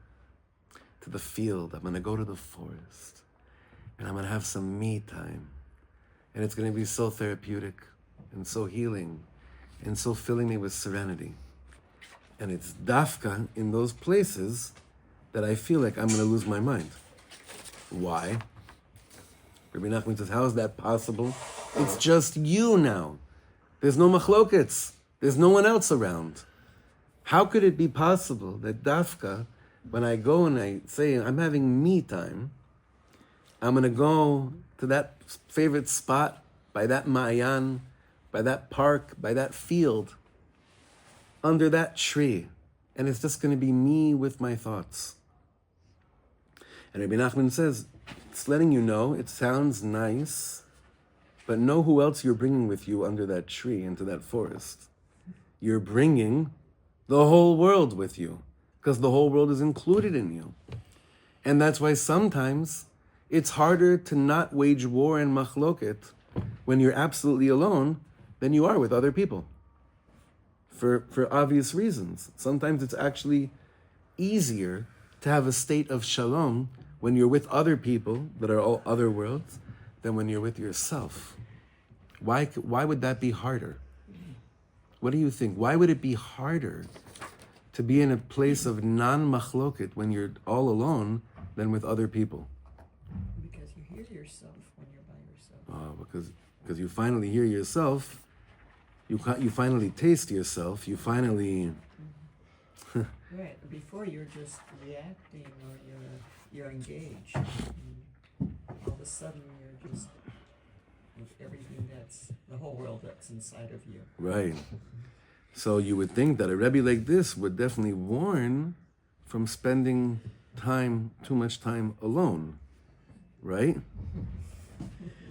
to the field. I'm going to go to the forest. And I'm going to have some me time. And it's going to be so therapeutic and so healing and so filling me with serenity. And it's dafka in those places that I feel like I'm going to lose my mind. Why? Rebbe Nachman says, how is that possible? It's just you now. There's no machlokes. There's no one else around. How could it be possible that dafka, when I go and I say I'm having me time, I'm going to go to that favorite spot, by that ma'ayan, by that park, by that field, under that tree, and it's just going to be me with my thoughts. And Rebbe Nachman says, it's letting you know, it sounds nice, but know who else you're bringing with you under that tree, into that forest. You're bringing the whole world with you, because the whole world is included in you. And that's why sometimes it's harder to not wage war and machloket when you're absolutely alone than you are with other people. for obvious reasons. Sometimes it's actually easier to have a state of shalom when you're with other people that are all other worlds than when you're with yourself. Why would that be harder? What do you think? Why would it be harder to be in a place of non-machloket when you're all alone than with other people? Because you hear yourself when you're by yourself. Because you finally hear yourself, you finally taste yourself, you finally... Right. Before you're just reacting or you're engaged. All of a sudden you're just with everything the whole world that's inside of you. Right. So you would think that a Rebbe like this would definitely warn from spending too much time alone. Right?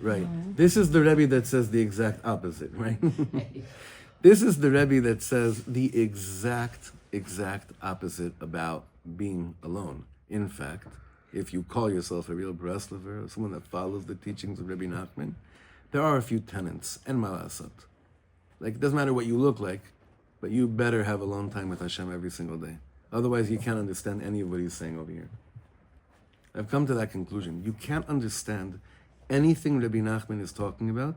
Right. This is the Rebbe that says the exact opposite, right? This is the Rebbe that says the exact opposite about being alone. In fact, if you call yourself a real Breslover or someone that follows the teachings of Rebbe Nachman, there are a few tenets and malasot. Like, it doesn't matter what you look like, but you better have alone time with Hashem every single day. Otherwise, you can't understand any of what he's saying over here. I've come to that conclusion. You can't understand anything Rebbe Nachman is talking about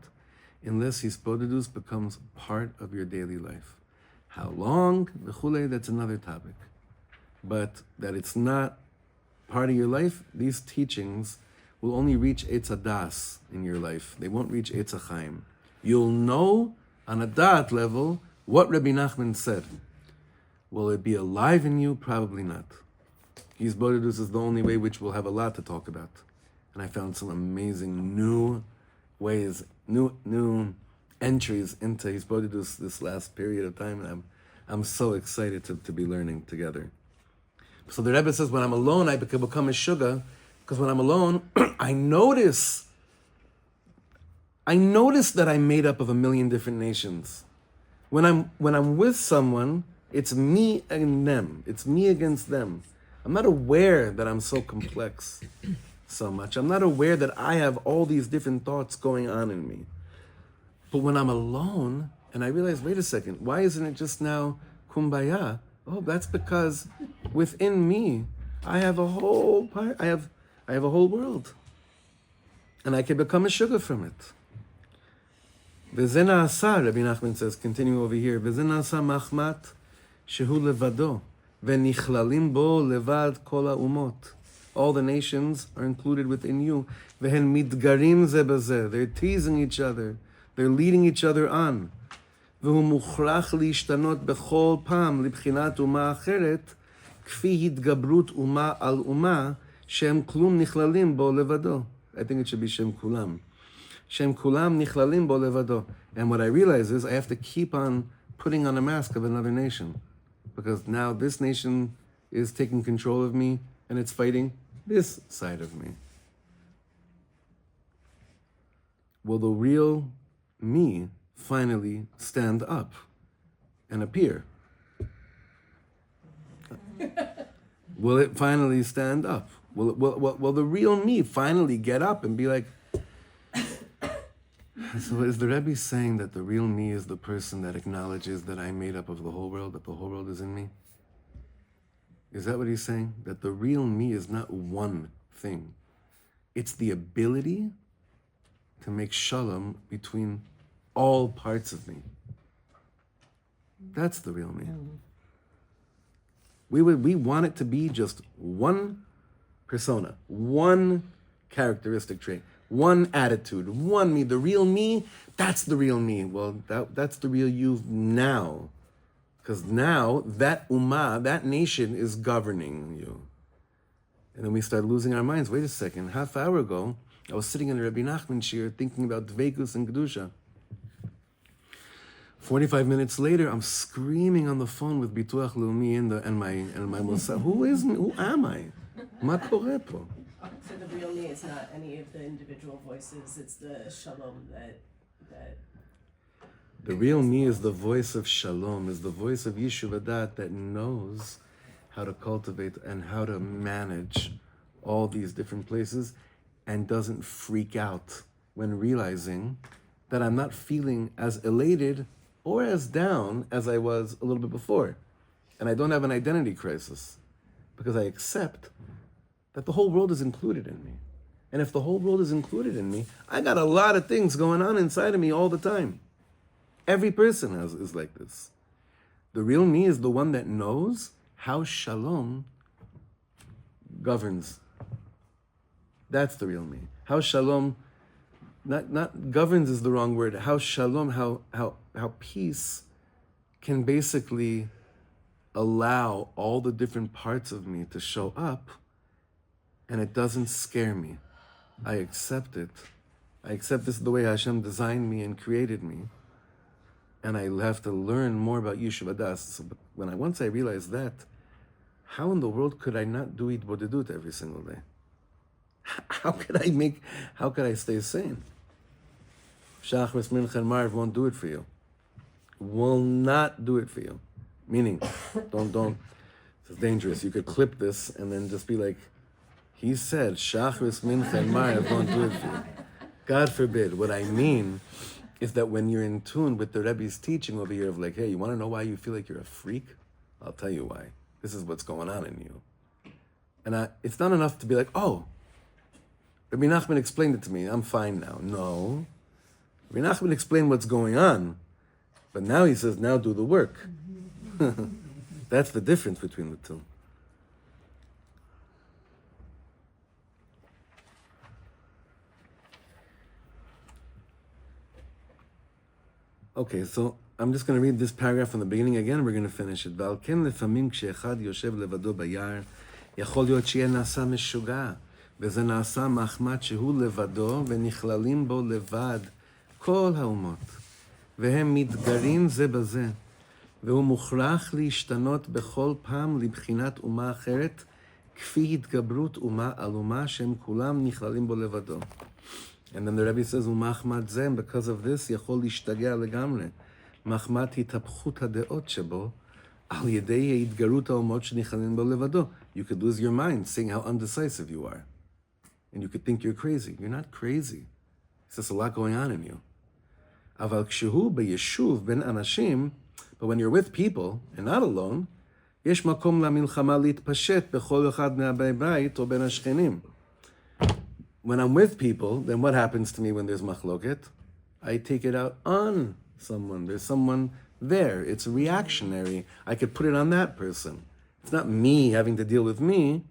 unless his podedus becomes part of your daily life. How long? V'chulei, that's another topic. But that it's not part of your life, these teachings will only reach hadaas in your life. They won't reach Chaim. You'll know on a da'at level what Rebbe Nachman said. Will it be alive in you? Probably not. His bodhidus is the only way which we'll have a lot to talk about. And I found some amazing new ways, new entries into his bodhidus this last period of time, and I'm so excited to be learning together. So the Rebbe says, when I'm alone, I become a meshuga, because when I'm alone, I notice that I'm made up of a million different nations. When I'm with someone, it's me and them. It's me against them. I'm not aware that I'm so complex so much. I'm not aware that I have all these different thoughts going on in me. But when I'm alone, and I realize, wait a second, why isn't it just now kumbaya? Oh, that's because within me, I have a whole part. I have a whole world, and I can become a sugar from it. V'zena asa, Rabbi Nachman says, continuing over here, v'zena asa machmat shehu levado v'nichlalim bo levad kol ha'umot. All the nations are included within you. V'hen midgarim ze b'zeh. They're teasing each other. They're leading each other on. והוא מוכרח להשתנות בכל פעם לבחינת אומה אחרת, כפי התגברות אומה על אומה, שהם כלום נכללים בו לבדו. I think it should be שהם כולם. שהם כולם נכללים בו לבדו. And what I realize is I have to keep on putting on a mask of another nation. Because now this nation is taking control of me and it's fighting this side of me. Will the real me finally stand up and appear? Will it finally stand up? Will the real me finally get up and be like... So is the Rebbe saying that the real me is the person that acknowledges that I'm made up of the whole world, that the whole world is in me? Is that what he's saying? That the real me is not one thing. It's the ability to make shalom between all parts of me. That's the real me. We want it to be just one persona, one characteristic trait, one attitude, one me. The real me, that's the real me. Well, that's the real you now. Because now that ummah, that nation is governing you. And then we start losing our minds. Wait a second, half hour ago, I was sitting in the Rebbe Nachman shir thinking about dveikus and kedusha. 45 minutes later, I'm screaming on the phone with Bituach Leumi and my Mossad. Who am I? Ma kore po? So the real me is not any of the individual voices, it's the shalom that The real me is the voice of shalom, is the voice of yishuv that knows how to cultivate and how to manage all these different places and doesn't freak out when realizing that I'm not feeling as elated or as down as I was a little bit before. And I don't have an identity crisis because I accept that the whole world is included in me. And if the whole world is included in me, I got a lot of things going on inside of me all the time. Every person is like this. The real me is the one that knows how shalom governs. That's the real me. How shalom, not governs is the wrong word. How shalom, how peace can basically allow all the different parts of me to show up, and it doesn't scare me. I accept it. I accept this is the way Hashem designed me and created me. And I have to learn more about yishuv hadaas. So once I realized that, how in the world could I not do hitbodedut every single day? How could I stay sane? Shachris, Mincha, and Marv won't do it for you. Will not do it for you. Meaning, don't. It's dangerous. You could clip this and then just be like, he said, Shachris, Mincha, and Marv won't do it for you. God forbid. What I mean is that when you're in tune with the Rebbe's teaching over here of like, hey, you want to know why you feel like you're a freak? I'll tell you why. This is what's going on in you. And it's not enough to be like, oh, Rebbe Nachman explained it to me. I'm fine now. No. Rebbe Nachman explained what's going on. But now he says, now do the work. That's the difference between the two. Okay, so I'm just going to read this paragraph from the beginning again, we're going to finish it. ועל כן לפעמים כשאחד יושב לבדו ביער, יכול להיות שיהיה נעשה משוגע, וזה נעשה מחמת שהוא לבדו, ונכללים בו לבד כל האומות, והם מתגרים זה בזה, והוא מוכרח להשתנות בכל פעם לבחינת אומה אחרת, כפי התגברות אומה על אומה שהם כולם נכללים בו לבדו. And then the Rebbe says, ומחמת זה, because of this, יכול להשתגע לגמרי. מחמת התהפכות הדעות שבו, על ידי ההתגרות האומות שנכללים בו לבדו. You could lose your mind seeing how undecisive you are. And you could think you're crazy. You're not crazy. There's just a lot going on in you. אבל כשהוא בישוב בין אנשים, but when you're with people and not alone, יש מקום למלחמה להתפשט בכל אחד מהבני בית או בין השכנים. When I'm with people, then what happens to me when there's machloket? I take it out on someone. There's someone there. It's reactionary. I could put it on that person. It's not me having to deal with me.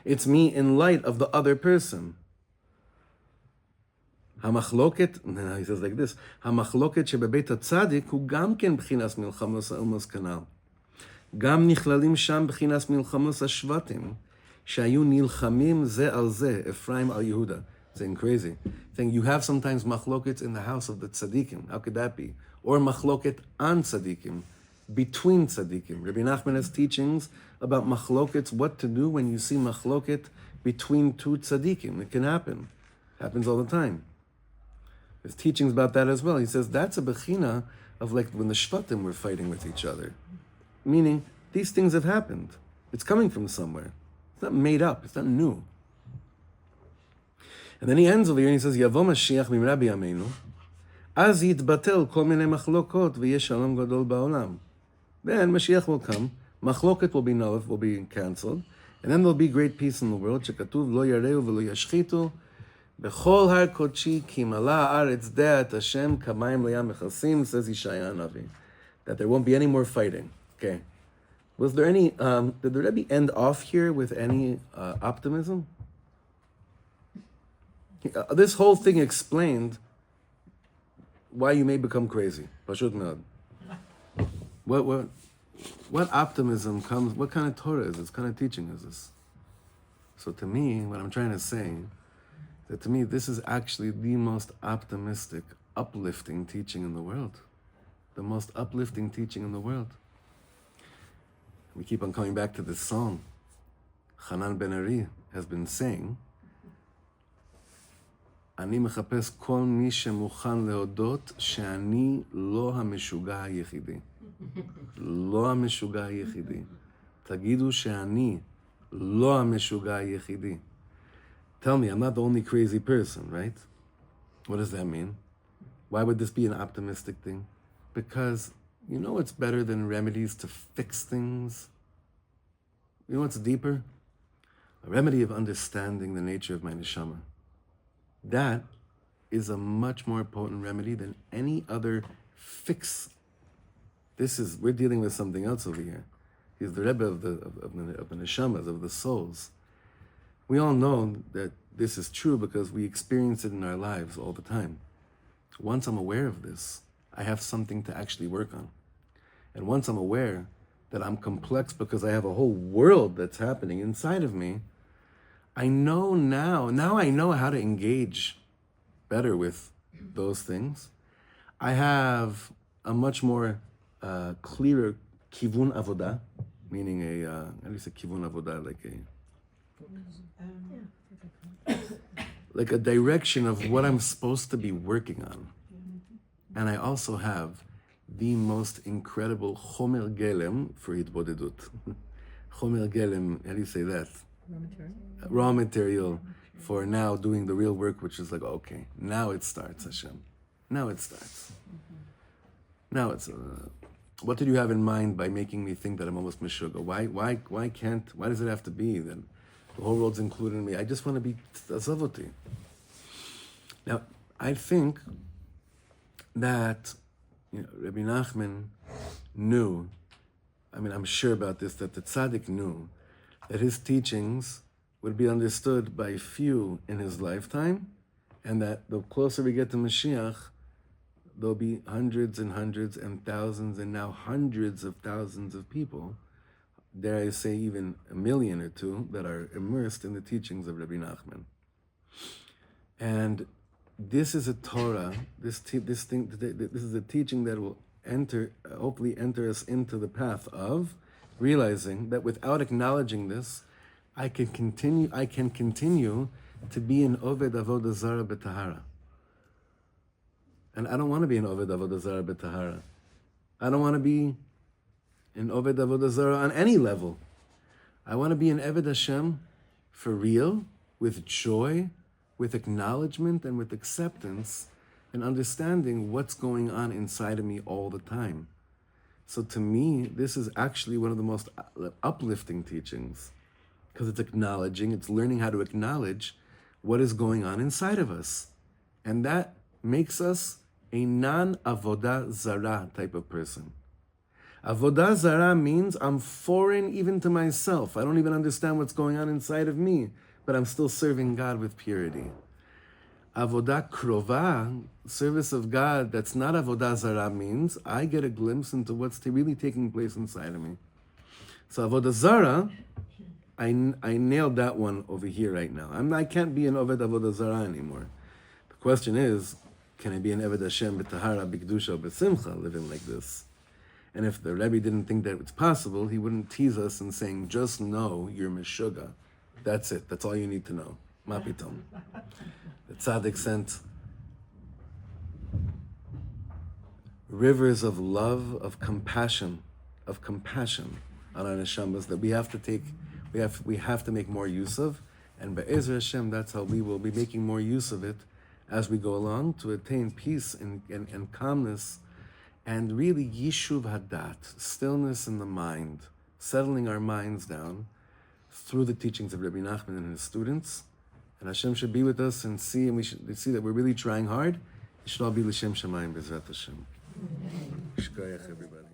It's me in light of the other person. Hamachloket, now he says like this, Hamachloket shebebeit hatzadik hu gam ken b'chinas milchamos ha'umos kanal. Gam nichlalim sham b'chinas milchamos ha'shvatim. שהיו נלחמים זה על זה, Ephraim al Yehuda. Saying crazy. Saying you have sometimes machlokets in the house of the tzaddikim. How could that be? Or machloket on tzaddikim, between tzaddikim. Rebbe Nachman has teachings about machlokets, what to do when you see machloket between two tzaddikim. It can happen. Happens all the time. There's teachings about that as well. He says that's a bechina of like when the shvatim were fighting with each other. Meaning, these things have happened. It's coming from somewhere. It's not made up. It's not new. And then he ends over here and he says, Yavo Mashiach mimra b'yameinu, az yitbatel kol minei machlokot v'yeh shalom gadol ba'olam. Then Mashiach will come, machloket will be nullified, will be cancelled, and then there'll be great peace in the world. Shekatuv lo yareu v'lo yashchitu, b'chol har kodshi ki mala haaretz de'at Hashem kamayim layam mechasim, says Yishaya Hanavi, that there won't be any more fighting. Okay. Was there any, did the Rebbe end off here with any optimism? This whole thing explained why you may become crazy. Pashut me'od. What optimism comes, what kind of Torah is this? What kind of teaching is this? So to me, what I'm trying to say, that to me, this is actually the most optimistic, uplifting teaching in the world. The most uplifting teaching in the world. We keep on coming back to this song. Hanan Ben Ari has been saying, אני מחפש כל מי שמוכן להודות שאני לא המשוגע היחידי. לא המשוגע היחידי. תגידו שאני לא המשוגע היחידי. Tell me, I'm not the only crazy person, right? What does that mean? Why would this be an optimistic thing? Because you know what's better than remedies to fix things? You know what's deeper? A remedy of understanding the nature of my neshama. That is a much more potent remedy than any other fix. We're dealing with something else over here. He's the Rebbe of the neshamas, of the souls. We all know that this is true because we experience it in our lives all the time. Once I'm aware of this, I have something to actually work on. And once I'm aware that I'm complex because I have a whole world that's happening inside of me, I know now I know how to engage better with those things. I have a much more clearer kivun avodah, meaning how do you say kivun avodah? Like a direction of what I'm supposed to be working on. And I also have the most incredible chomer gelem for hitbodedut. Chomer gelem, how do you say that? Raw material for now doing the real work, which is like, okay, now it starts, Hashem. Now it starts. Now it's, what did you have in mind by making me think that I'm almost meshuga? Why does it have to be that the whole world's included in me? I just want to be tzavoti. Now, I think that Rebbe Nachman knew, I'm sure about this, that the tzaddik knew that his teachings would be understood by few in his lifetime, and that the closer we get to Mashiach, there'll be hundreds and hundreds and thousands and now hundreds of thousands of people, dare I say even 1 million or 2, that are immersed in the teachings of Rebbe Nachman. And this is a Torah, this is a teaching that will hopefully enter us into the path of realizing that without acknowledging this, I can continue to be an Oved Avodah Zarah B'Tahara. And I don't want to be an Oved Avodah Zarah B'Tahara. I don't want to be an Oved Avodah Zarah on any level. I want to be an Eved Hashem for real, with joy, with acknowledgement, and with acceptance, and understanding what's going on inside of me all the time. So to me, this is actually one of the most uplifting teachings, because it's learning how to acknowledge what is going on inside of us. And that makes us a non-avodah zarah type of person. Avodah zarah means I'm foreign even to myself. I don't even understand what's going on inside of me, but I'm still serving God with purity. Avodah krova, service of God, that's not avodah zarah, means I get a glimpse into what's really taking place inside of me. So avodah zarah, I nailed that one over here right now. I can't be an Oved Avodah Zarah anymore. The question is, can I be an Eved Hashem b'Tahara b'Kedusha b'Simcha, living like this? And if the Rebbe didn't think that it's possible, he wouldn't tease us and saying, just know you're meshuga. That's it. That's all you need to know. Ma pitom. The tzaddik sent rivers of love, of compassion on our neshamas that we have to make more use of, and be'ezer Hashem, that's how we will be making more use of it as we go along to attain peace and calmness, and really yishuv hadat, stillness in the mind, settling our minds down through the teachings of Rebbe Nachman and his students. And Hashem should be with us and we should see that we're really trying hard. It should all be l'shem shamayim b'ezrat Hashem. Shkoyach, everybody.